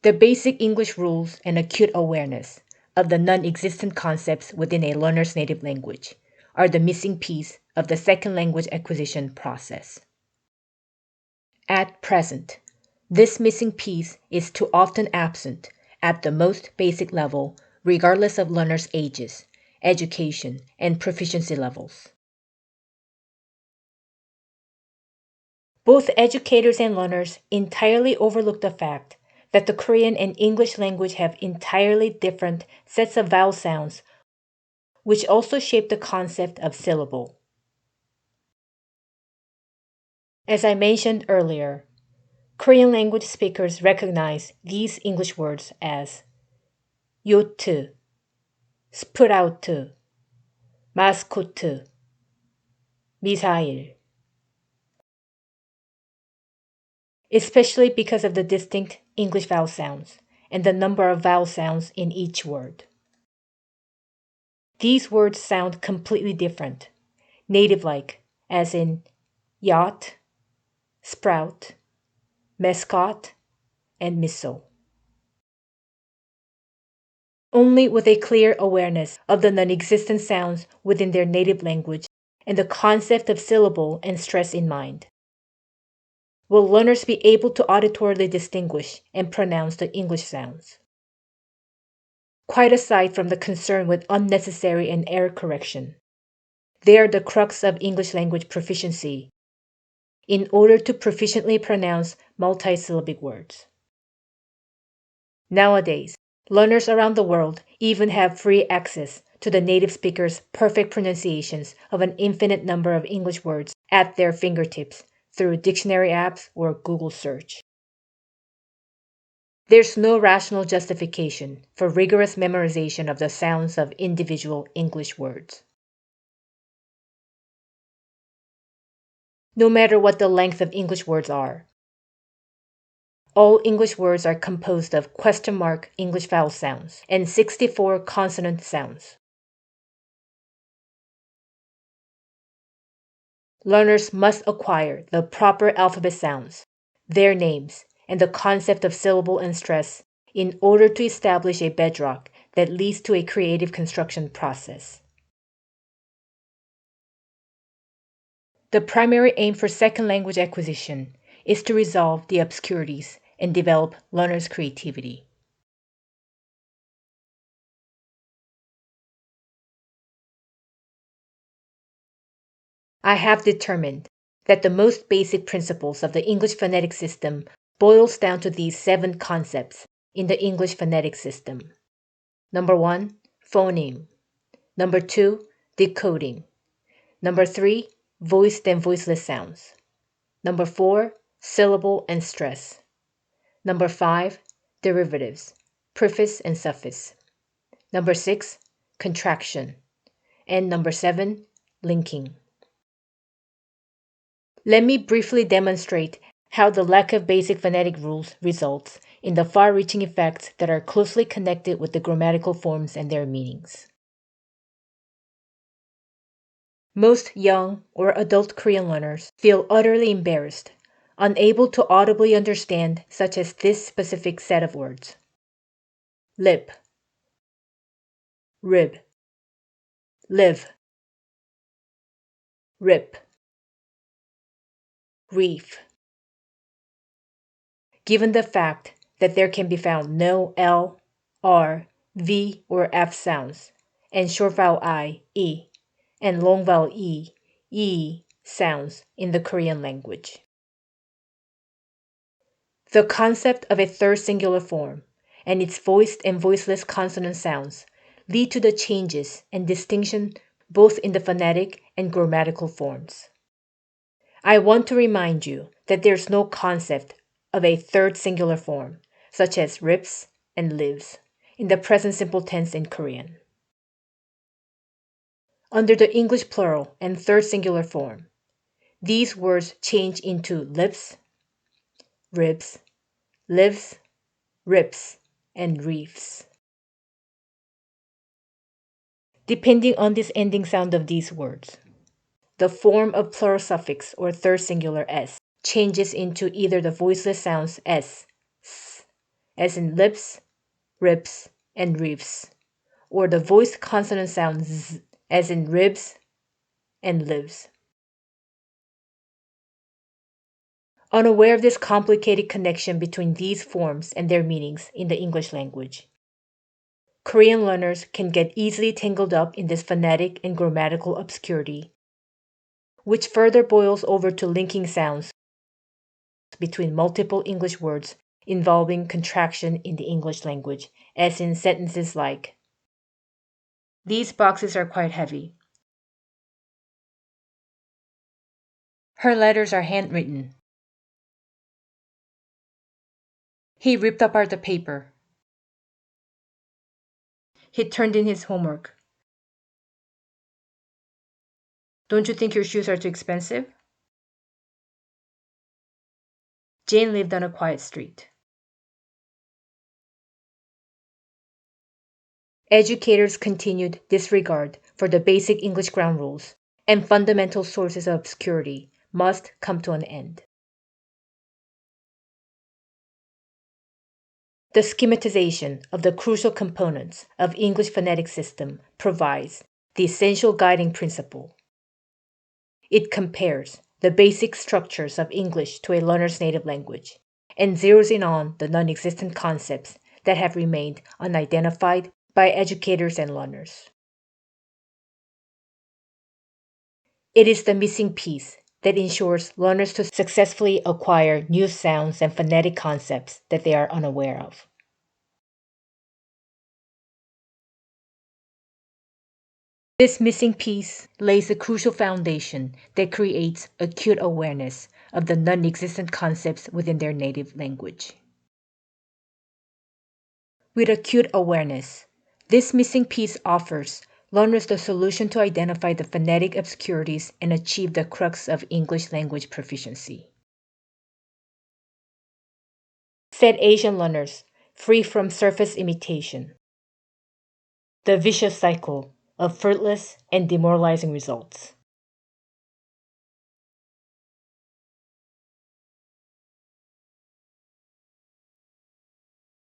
The basic English rules and acute awareness of the non-existent concepts within a learner's native language are the missing piece of the second language acquisition process. At present, this missing piece is too often absent at the most basic level, regardless of learners' ages, education, and proficiency levels. Both educators and learners entirely overlook the fact that the Korean and English language have entirely different sets of vowel sounds, which also shape the concept of syllable. As I mentioned earlier, Korean language speakers recognize these English words as 요트, 스프라우트, 마스코트, 미사일, especially because of the distinct English vowel sounds and the number of vowel sounds in each word. These words sound completely different, native-like, as in yacht, sprout, mascot, and missile. Only with a clear awareness of the non-existent sounds within their native language and the concept of syllable and stress in mind will learners be able to auditorily distinguish and pronounce the English sounds. Quite aside from the concern with unnecessary and error correction, they are the crux of English language proficiency in order to proficiently pronounce multisyllabic words. Nowadays, learners around the world even have free access to the native speaker's perfect pronunciations of an infinite number of English words at their fingertips through dictionary apps or Google search. There's no rational justification for rigorous memorization of the sounds of individual English words. No matter what the length of English words are, all English words are composed of question mark English vowel sounds and 64 consonant sounds. Learners must acquire the proper alphabet sounds, their names, and the concept of syllable and stress in order to establish a bedrock that leads to a creative construction process. The primary aim for second language acquisition is to resolve the obscurities and develop learners' creativity. I have determined that the most basic principles of the English phonetic system boils down to these 7 concepts in the English phonetic system. Number 1, phoneme. Number 2, decoding. Number 3, voiced and voiceless sounds. Number 4, syllable and stress. Number 5, derivatives, preface and suffix. Number 6, contraction. And number 7, linking. Let me briefly demonstrate how the lack of basic phonetic rules results in the far-reaching effects that are closely connected with the grammatical forms and their meanings. Most young or adult Korean learners feel utterly embarrassed, unable to audibly understand such as this specific set of words. Lip, rib, live, rip, reef. Given the fact that there can be found no L, R, V, or F sounds, and short vowel I, E, and long vowel E sounds in the Korean language. The concept of a third singular form and its voiced and voiceless consonant sounds lead to the changes and distinction both in the phonetic and grammatical forms. I want to remind you that there's no concept of a third singular form, such as rips and lives, in the present simple tense in Korean. Under the English plural and third singular form, these words change into lips, ribs, lives, rips, and reefs. Depending on this ending sound of these words, the form of plural suffix or third singular s changes into either the voiceless sounds s, as in lips, rips, and reefs, or the voiced consonant sound z, as in ribs and lives. Unaware of this complicated connection between these forms and their meanings in the English language, Korean learners can get easily tangled up in this phonetic and grammatical obscurity, which further boils over to linking sounds between multiple English words involving contraction in the English language, as in sentences like, "These boxes are quite heavy." "Her letters are handwritten." "He ripped apart the paper." "He turned in his homework." "Don't you think your shoes are too expensive?" Jane lived on a quiet street. Educators' continued disregard for the basic English ground rules and fundamental sources of obscurity must come to an end. The schematization of the crucial components of English phonetic system provides the essential guiding principle. It compares the basic structures of English to a learner's native language and zeroes in on the non-existent concepts that have remained unidentified by educators and learners. It is the missing piece that ensures learners to successfully acquire new sounds and phonetic concepts that they are unaware of. This missing piece lays the crucial foundation that creates acute awareness of the non-existent concepts within their native language. With acute awareness, this missing piece offers learners the solution to identify the phonetic obscurities and achieve the crux of English language proficiency. Set Asian learners free from surface imitation, the vicious cycle of fruitless and demoralizing results.